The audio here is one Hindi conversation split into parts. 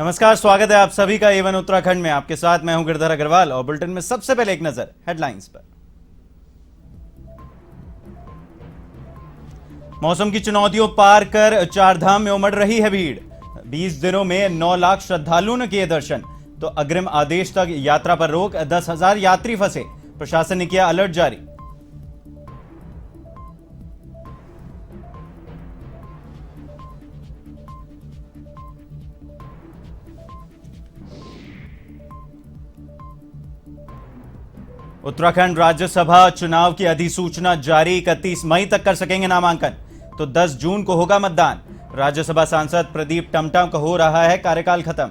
नमस्कार, स्वागत है आप सभी का A1 उत्तराखंड में। आपके साथ मैं हूं गिरधर अग्रवाल और बुलेटिन में सबसे पहले एक नजर हेडलाइंस पर। मौसम की चुनौतियों पार कर चारधाम में उमड़ रही है भीड़। 20 दिनों में 9 लाख श्रद्धालुओं ने किए दर्शन, तो अग्रिम आदेश तक यात्रा पर रोक। 10,000 यात्री फंसे, प्रशासन ने किया अलर्ट जारी। उत्तराखंड राज्यसभा चुनाव की अधिसूचना जारी। 31 मई तक कर सकेंगे नामांकन, तो 10 जून को होगा मतदान। राज्यसभा सांसद प्रदीप टमटम का हो रहा है कार्यकाल खत्म।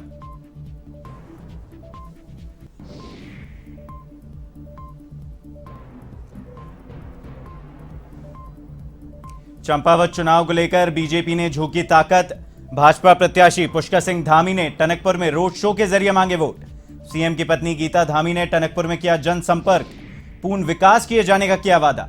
चंपावत चुनाव को लेकर बीजेपी ने झोंकी ताकत। भाजपा प्रत्याशी पुष्कर सिंह धामी ने टनकपुर में रोड शो के जरिए मांगे वोट। सीएम की पत्नी गीता धामी ने टनकपुर में किया जनसंपर्क, पूर्ण विकास किए जाने का किया वादा।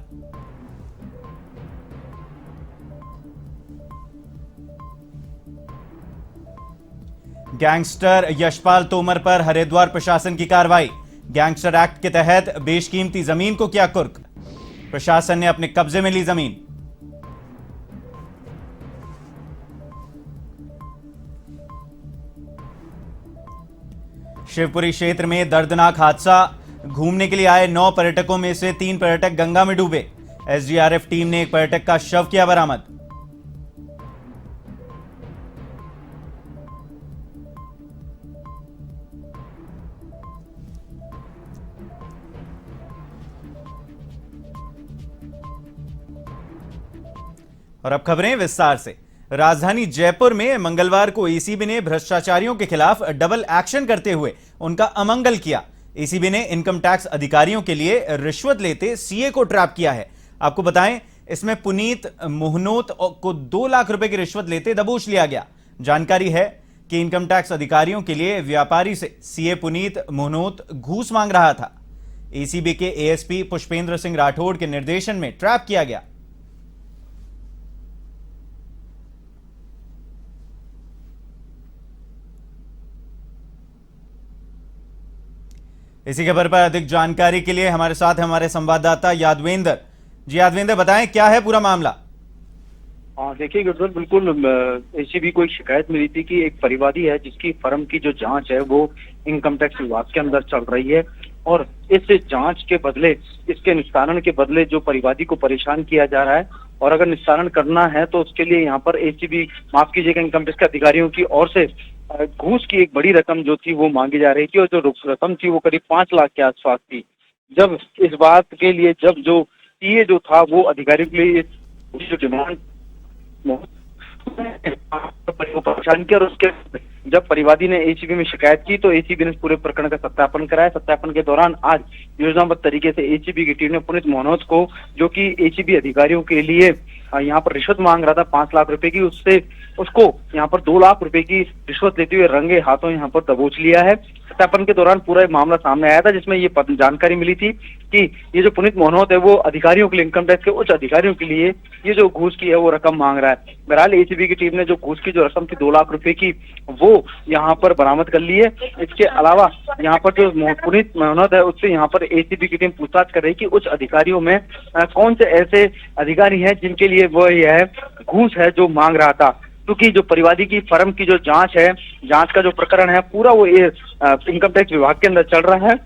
गैंगस्टर यशपाल तोमर पर हरिद्वार प्रशासन की कार्रवाई। गैंगस्टर एक्ट के तहत बेशकीमती जमीन को किया कुर्क। प्रशासन ने अपने कब्जे में ली जमीन। शिवपुरी क्षेत्र में दर्दनाक हादसा। घूमने के लिए आए 9 पर्यटकों में से 3 पर्यटक गंगा में डूबे। एसडीआरएफ टीम ने एक पर्यटक का शव किया बरामद। और अब खबरें विस्तार से। राजधानी जयपुर में मंगलवार को एसीबी ने भ्रष्टाचारियों के खिलाफ डबल एक्शन करते हुए उनका अमंगल किया। एसीबी ने इनकम टैक्स अधिकारियों के लिए रिश्वत लेते सीए को ट्रैप किया है। आपको बताएं, इसमें पुनीत मोहनोत को 2 लाख रुपए की रिश्वत लेते दबोच लिया गया। जानकारी है कि इनकम टैक्स अधिकारियों के लिए व्यापारी से सीए पुनीत मोहनोत घूस मांग रहा था। एसीबी के एएसपी पुष्पेंद्र सिंह राठौड़ के निर्देशन में ट्रैप किया गया। इसी खबर पर अधिक जानकारी के लिए हमारे साथ हमारे संवाददाता यादवेंद्र जी। यादवेंद्र, बताएं क्या है पूरा मामला। देखिए गिरधर, बिल्कुल एसीबी को एक शिकायत मिली थी कि एक परिवादी है जिसकी फर्म की जो जांच है वो इनकम टैक्स विभाग के अंदर चल रही है, और इस जांच के बदले, इसके निस्तारण के बदले जो परिवादी को परेशान किया जा रहा है, और अगर निस्तारण करना है तो उसके लिए यहाँ पर एसीबी, माफ कीजिएगा, इनकम टैक्स के अधिकारियों की ओर से घूस की एक बड़ी रकम जो थी वो मांगी जा रही थी, और जो रकम थी वो करीब 5 लाख के आसपास थी। जब इस बात के लिए जब जो सीए जो था वो अधिकारियों के लिए जो डिमांड परेशान किया, और उसके जब परिवादी ने एसीबी में शिकायत की तो एसीबी ने पूरे प्रकरण का सत्यापन कराया। सत्यापन के दौरान आज योजनाबद्ध तरीके से एसीबी की टीम ने पुनीत मोहनोत को, जो कि एसीबी अधिकारियों के लिए यहाँ पर रिश्वत मांग रहा था 5 लाख रुपए की, उसको यहाँ पर 2 लाख रुपए की रिश्वत लेते हुए रंगे हाथों यहाँ पर दबोच लिया है। सत्यापन के दौरान पूरा मामला सामने आया था, जिसमें ये जानकारी मिली थी कि ये जो पुनीत मोहनोत है वो अधिकारियों के लिए, इनकम टैक्स के उच्च अधिकारियों के लिए ये जो घूस की है वो रकम मांग रहा है। बहरहाल एसीबी की टीम ने जो घूस की जो रकम थी 2 लाख रुपए की, वो यहाँ पर बरामद कर ली है। इसके अलावा यहाँ पर जो पुनीत मोहनोत है उससे यहाँ पर एसीबी की टीम पूछताछ कर रही है कि उच्च अधिकारियों में कौन से ऐसे अधिकारी हैं जिनके लिए वो यह घूस है जो मांग रहा था, क्योंकि जो परिवादी की फर्म की जो जांच है, जांच का जो प्रकरण है पूरा वो इनकम टैक्स विभाग के अंदर चल रहा है,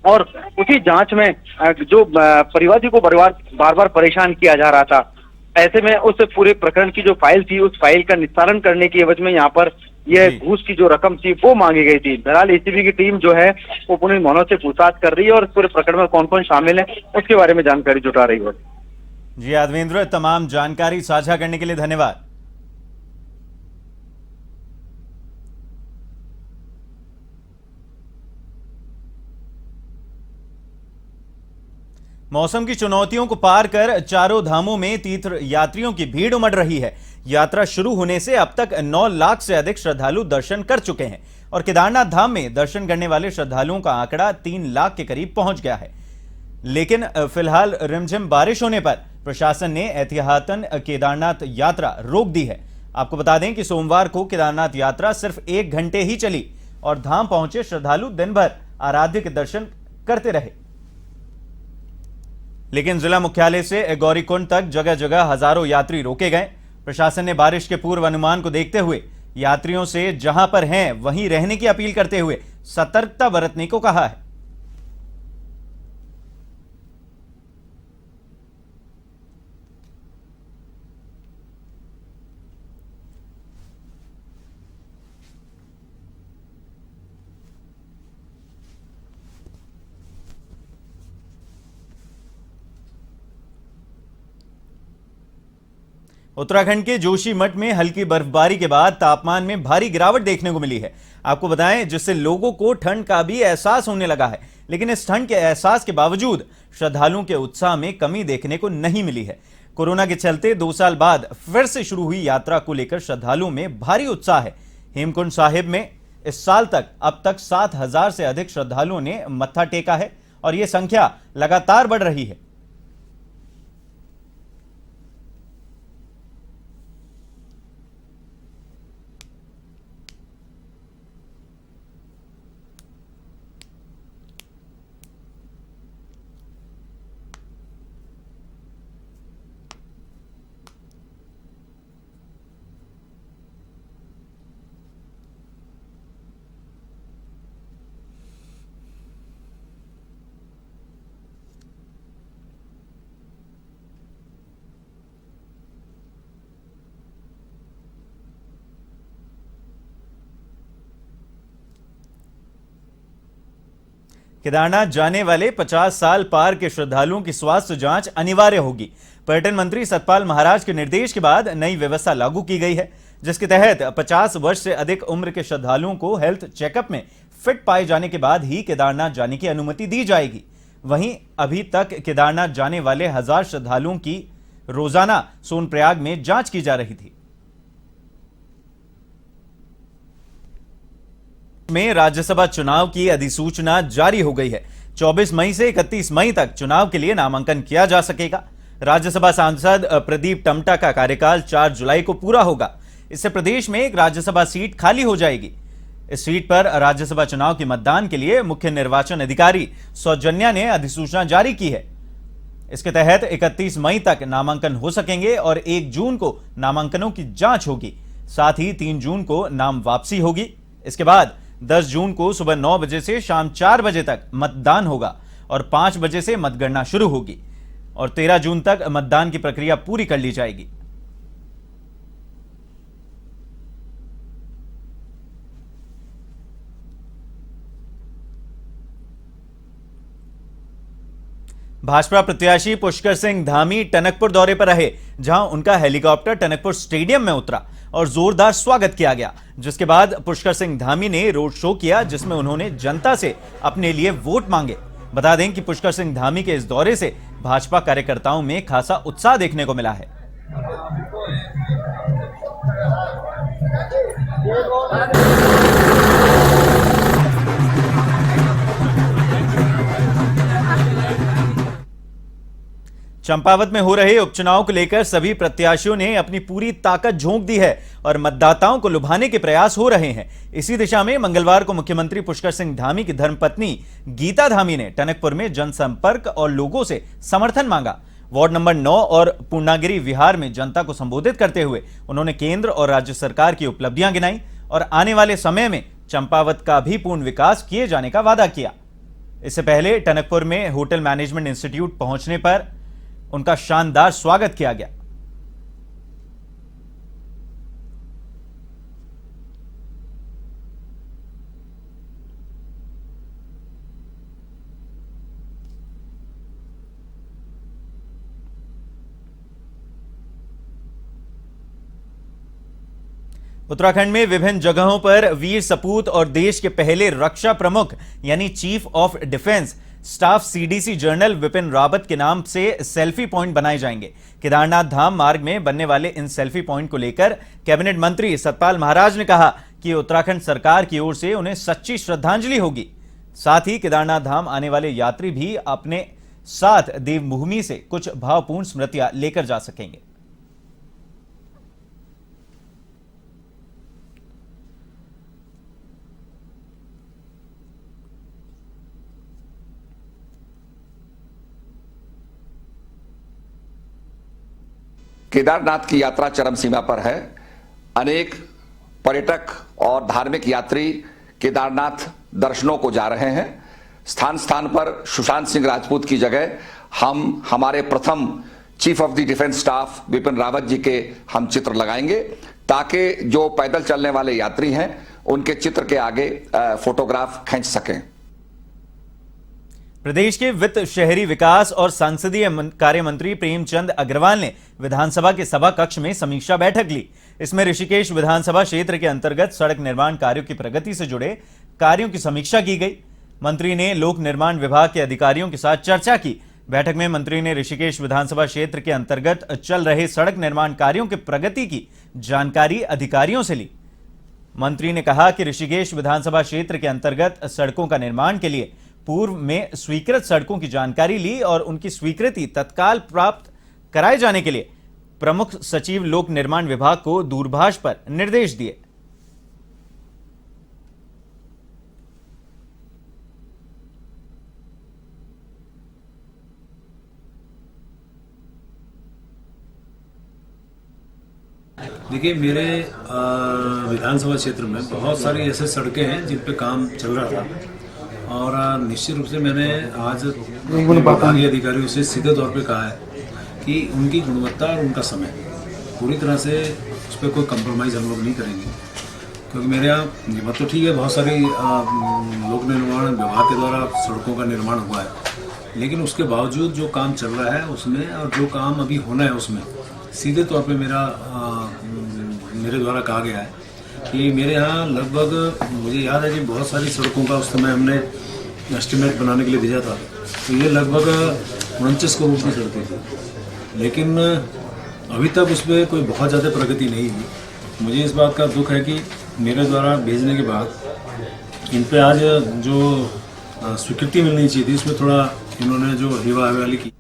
और उसी जांच में जो परिवादी को बार बार परेशान किया जा रहा था। ऐसे में उस पूरे प्रकरण की जो फाइल थी, उस फाइल का निस्तारण करने की एवज में यहाँ पर यह घूस की जो रकम थी वो मांगी गई थी। बहरहाल एसीबी की टीम जो है वो पुनीत मोहनोत से पूछताछ कर रही है, और इस पूरे प्रकरण में कौन कौन शामिल है उसके बारे में जानकारी जुटा रही है। जी यादवेंद्र, तमाम जानकारी साझा करने के लिए धन्यवाद। मौसम की चुनौतियों को पार कर चारों धामों में तीर्थ यात्रियों की भीड़ उमड़ रही है। यात्रा शुरू होने से अब तक 9 लाख से अधिक श्रद्धालु दर्शन कर चुके हैं, और केदारनाथ धाम में दर्शन करने वाले श्रद्धालुओं का आंकड़ा 3 लाख के करीब पहुंच गया है। लेकिन फिलहाल रिमझिम बारिश होने पर प्रशासन ने एहतियातन केदारनाथ यात्रा रोक दी है। आपको बता दें कि सोमवार को केदारनाथ यात्रा सिर्फ 1 घंटे ही चली और धाम पहुंचे श्रद्धालु दिन भर आराध्य के दर्शन करते रहे। लेकिन जिला मुख्यालय से गौरीकुंड तक जगह जगह हजारों यात्री रोके गए। प्रशासन ने बारिश के पूर्व अनुमान को देखते हुए यात्रियों से जहां पर हैं वहीं रहने की अपील करते हुए सतर्कता बरतने को कहा है। उत्तराखंड के जोशीमठ में हल्की बर्फबारी के बाद तापमान में भारी गिरावट देखने को मिली है। आपको बताएं, जिससे लोगों को ठंड का भी एहसास होने लगा है। लेकिन इस ठंड के एहसास के बावजूद श्रद्धालुओं के उत्साह में कमी देखने को नहीं मिली है। कोरोना के चलते 2 साल बाद फिर से शुरू हुई यात्रा को लेकर श्रद्धालुओं में भारी उत्साह है। हेमकुंड साहिब में इस साल तक अब तक 7,000 से अधिक श्रद्धालुओं ने मत्था टेका है और यह संख्या लगातार बढ़ रही है। केदारनाथ जाने वाले 50 साल पार के श्रद्धालुओं की स्वास्थ्य जांच अनिवार्य होगी। पर्यटन मंत्री सतपाल महाराज के निर्देश के बाद नई व्यवस्था लागू की गई है, जिसके तहत 50 वर्ष से अधिक उम्र के श्रद्धालुओं को हेल्थ चेकअप में फिट पाए जाने के बाद ही केदारनाथ जाने की अनुमति दी जाएगी। वहीं अभी तक केदारनाथ जाने वाले 1000 श्रद्धालुओं की रोजाना सोनप्रयाग में जांच की जा रही थी। में राज्यसभा चुनाव की अधिसूचना जारी हो गई है। 24 मई से 31 मई तक चुनाव के लिए नामांकन किया जा सकेगा। राज्यसभा सांसद प्रदीप टमटा का कार्यकाल 4 जुलाई को पूरा होगा। इससे प्रदेश में एक राज्यसभा सीट खाली हो जाएगी। इस सीट पर राज्यसभा चुनाव के मतदान के लिए मुख्य निर्वाचन अधिकारी सौजन्या ने अधिसूचना जारी की है। इसके तहत 31 मई तक नामांकन हो सकेंगे और 1 जून को नामांकनों की जांच होगी। साथ ही 3 जून को नाम वापसी होगी। इसके बाद 10 जून को सुबह 9 बजे से शाम 4 बजे तक मतदान होगा और 5 बजे से मतगणना शुरू होगी और 13 जून तक मतदान की प्रक्रिया पूरी कर ली जाएगी। भाजपा प्रत्याशी पुष्कर सिंह धामी टनकपुर दौरे पर रहे, जहां उनका हेलीकॉप्टर टनकपुर स्टेडियम में उतरा और जोरदार स्वागत किया गया। जिसके बाद पुष्कर सिंह धामी ने रोड शो किया, जिसमें उन्होंने जनता से अपने लिए वोट मांगे। बता दें कि पुष्कर सिंह धामी के इस दौरे से भाजपा कार्यकर्ताओं में खासा उत्साह देखने को मिला है। चंपावत में हो रहे उपचुनाव को लेकर सभी प्रत्याशियों ने अपनी पूरी ताकत झोंक दी है और मतदाताओं को लुभाने के प्रयास हो रहे हैं। इसी दिशा में मंगलवार को मुख्यमंत्री पुष्कर सिंह धामी की धर्मपत्नी गीता धामी ने टनकपुर में जनसंपर्क और लोगों से समर्थन मांगा। वार्ड नंबर 9 और पूर्णागिरी विहार में जनता को संबोधित करते हुए उन्होंने केंद्र और राज्य सरकार की उपलब्धियां गिनाई और आने वाले समय में चंपावत का भी पूर्ण विकास किए जाने का वादा किया। इससे पहले टनकपुर में होटल मैनेजमेंट इंस्टीट्यूट पहुंचने पर उनका शानदार स्वागत किया गया। उत्तराखंड में विभिन्न जगहों पर वीर सपूत और देश के पहले रक्षा प्रमुख यानी chief of defence staff CDC general Vipin Rawat के नाम से सेल्फी पॉइंट बनाए जाएंगे। केदारनाथ धाम मार्ग में बनने वाले इन सेल्फी पॉइंट को लेकर कैबिनेट मंत्री सतपाल महाराज ने कहा कि उत्तराखंड सरकार की ओर से उन्हें सच्ची श्रद्धांजलि होगी। साथ ही केदारनाथ धाम आने वाले यात्री भी अपने साथ देवभूमि से कुछ भावपूर्ण स्मृतियां लेकर जा सकेंगे। केदारनाथ की यात्रा चरम सीमा पर है। अनेक पर्यटक और धार्मिक यात्री केदारनाथ दर्शनों को जा रहे हैं। स्थान स्थान पर सुशांत सिंह राजपूत की जगह हम हमारे प्रथम chief of the defence staff Bipin Rawat ji के हम चित्र लगाएंगे, ताकि जो पैदल चलने वाले यात्री हैं उनके चित्र के आगे फोटोग्राफ खींच सकें। प्रदेश के वित्त, शहरी विकास और संसदीय कार्य मंत्री प्रेमचंद अग्रवाल ने विधानसभा के सभा कक्ष में समीक्षा बैठक ली। इसमें ऋषिकेश विधानसभा क्षेत्र के अंतर्गत सड़क निर्माण कार्यों की प्रगति से जुड़े कार्यों की समीक्षा की गई। मंत्री ने लोक निर्माण विभाग के अधिकारियों के साथ चर्चा की। बैठक में मंत्री ने ऋषिकेश विधानसभा क्षेत्र के अंतर्गत चल रहे सड़क निर्माण कार्यों की प्रगति की जानकारी अधिकारियों से ली। मंत्री ने कहा कि ऋषिकेश विधानसभा क्षेत्र के अंतर्गत सड़कों का निर्माण के लिए पूर्व में स्वीकृत सड़कों की जानकारी ली और उनकी स्वीकृति तत्काल प्राप्त कराए जाने के लिए प्रमुख सचिव लोक निर्माण विभाग को दूरभाष पर निर्देश दिए। देखिए, मेरे विधानसभा क्षेत्र में बहुत सारी ऐसे सड़कें हैं जिन पे काम चल रहा था और निश्चित रूप से मैंने आज विभागीय अधिकारियों से सीधे तौर पे कहा है कि उनकी गुणवत्ता और उनका समय पूरी तरह से उस पर कोई कंप्रोमाइज़ हम लोग नहीं करेंगे, क्योंकि मेरे यहाँ ये बात तो ठीक है, बहुत सारी लोक निर्माण विभाग के द्वारा सड़कों का निर्माण हुआ है, लेकिन उसके बावजूद जो काम चल रहा है उसमें और जो काम अभी होना है उसमें सीधे तौर पे मेरे द्वारा कहा गया है कि मेरे यहाँ लगभग, मुझे याद है कि बहुत सारी सड़कों का उस समय हमने एस्टिमेट बनाने के लिए भेजा था, तो ये लगभग 49 करोड़ की सड़कें थी, लेकिन अभी तक उस पर कोई बहुत ज़्यादा प्रगति नहीं हुई। मुझे इस बात का दुख है कि मेरे द्वारा भेजने के बाद इन पे आज जो स्वीकृति मिलनी चाहिए थी उसमें थोड़ा इन्होंने जो हेवा हवाली की।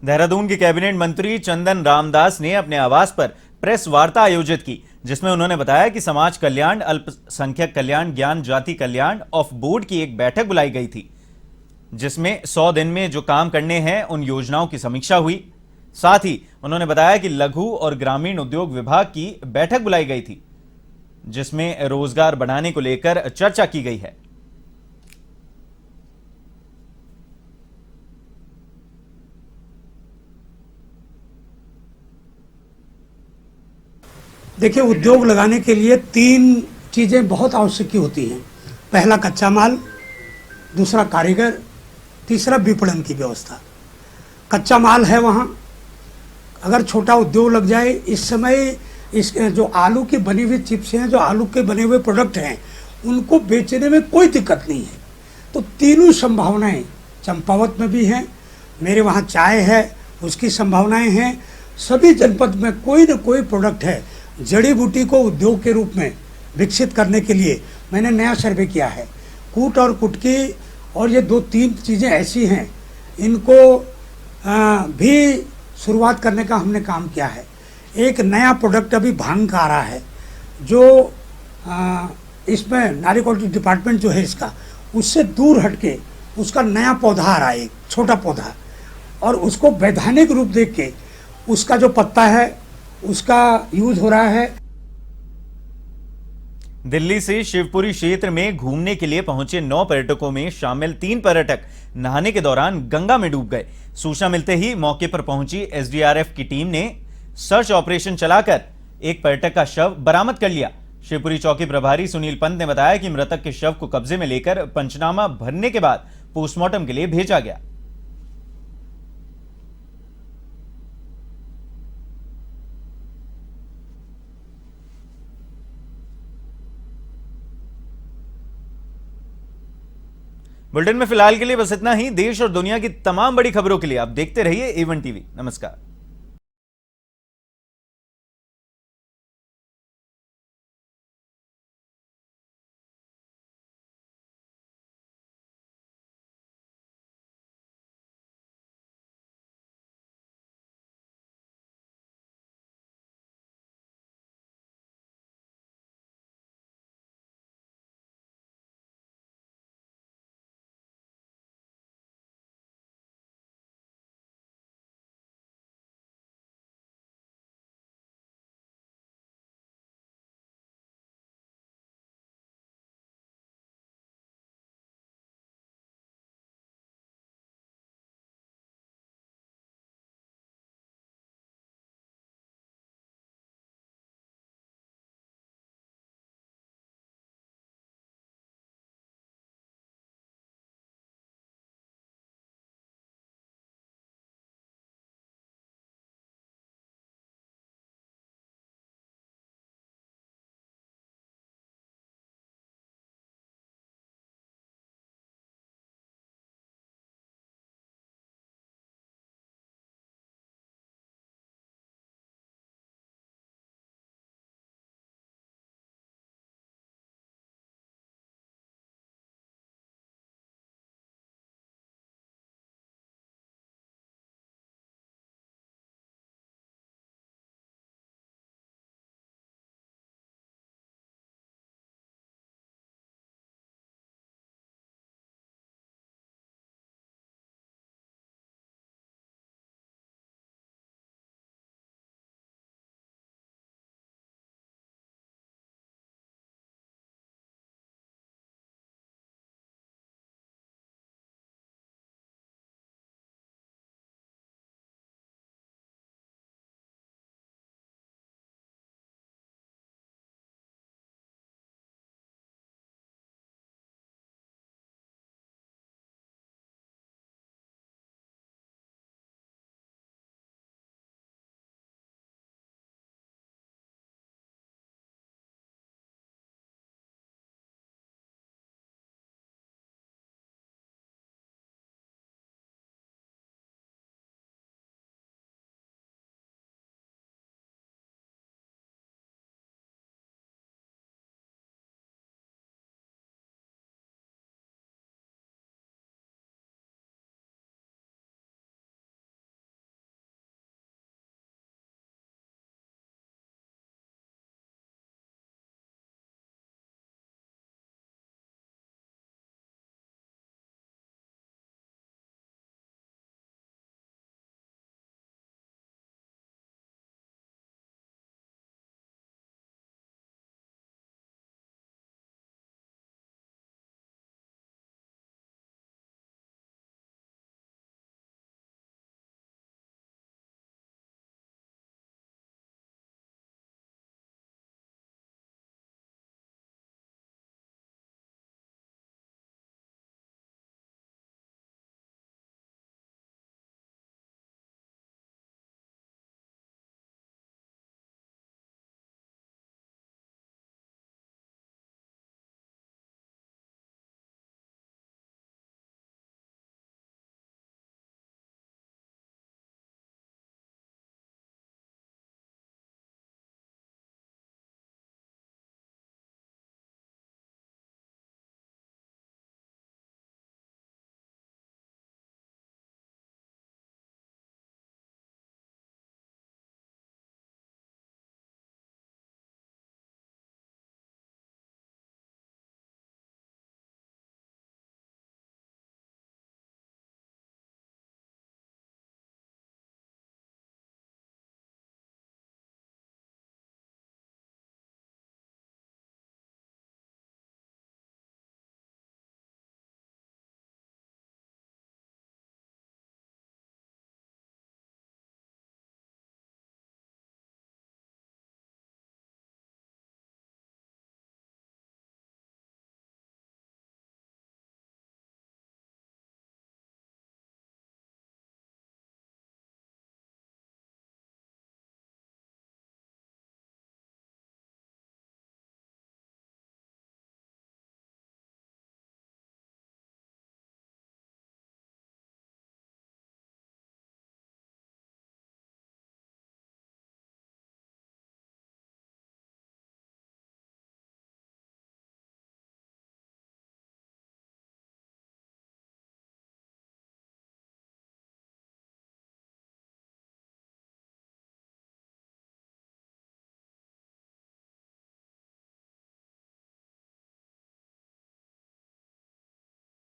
देहरादून के कैबिनेट मंत्री चंदन रामदास ने अपने आवास पर प्रेस वार्ता आयोजित की, जिसमें उन्होंने बताया कि समाज कल्याण, अल्पसंख्यक कल्याण, ज्ञान जाति कल्याण ऑफ बोर्ड की एक बैठक बुलाई गई थी, जिसमें 100 दिन में जो काम करने हैं उन योजनाओं की समीक्षा हुई। साथ ही उन्होंने बताया कि लघु और ग्रामीण उद्योग विभाग की बैठक बुलाई गई थी, जिसमें रोजगार बढ़ाने को लेकर चर्चा की गई है। देखिए, उद्योग लगाने के लिए 3 चीज़ें बहुत आवश्यक होती हैं। पहला कच्चा माल, दूसरा कारीगर, तीसरा विपणन की व्यवस्था। कच्चा माल है वहाँ, अगर छोटा उद्योग लग जाए, इस समय इस जो आलू की बनी हुई चिप्स हैं, जो आलू के बने हुए प्रोडक्ट हैं, उनको बेचने में कोई दिक्कत नहीं है। तो तीनों संभावनाएं चंपावत में भी हैं, मेरे वहाँ चाय है उसकी संभावनाएं हैं। सभी जनपद में कोई न कोई प्रोडक्ट है। जड़ी बूटी को उद्योग के रूप में विकसित करने के लिए मैंने नया सर्वे किया है। कूट और कुटकी और ये 2-3 चीज़ें ऐसी हैं, इनको भी शुरुआत करने का हमने काम किया है। एक नया प्रोडक्ट अभी भांग का आ रहा है, जो इसमें नारिकोटिक डिपार्टमेंट जो है इसका, उससे दूर हटके उसका नया पौधा आ रहा है, एक छोटा पौधा, और उसको वैधानिक रूप देख के उसका जो पत्ता है उसका यूज हो रहा है। दिल्ली से शिवपुरी क्षेत्र में घूमने के लिए पहुंचे 9 पर्यटकों में शामिल 3 पर्यटक नहाने के दौरान गंगा में डूब गए। सूचना मिलते ही मौके पर पहुंची एसडीआरएफ की टीम ने सर्च ऑपरेशन चलाकर एक पर्यटक का शव बरामद कर लिया। शिवपुरी चौकी प्रभारी सुनील पंत ने बताया कि मृतक के शव को कब्जे में लेकर पंचनामा भरने के बाद पोस्टमार्टम के लिए भेजा गया। बुलेटिन में फिलहाल के लिए बस इतना ही। देश और दुनिया की तमाम बड़ी खबरों के लिए आप देखते रहिए A1 टीवी। नमस्कार।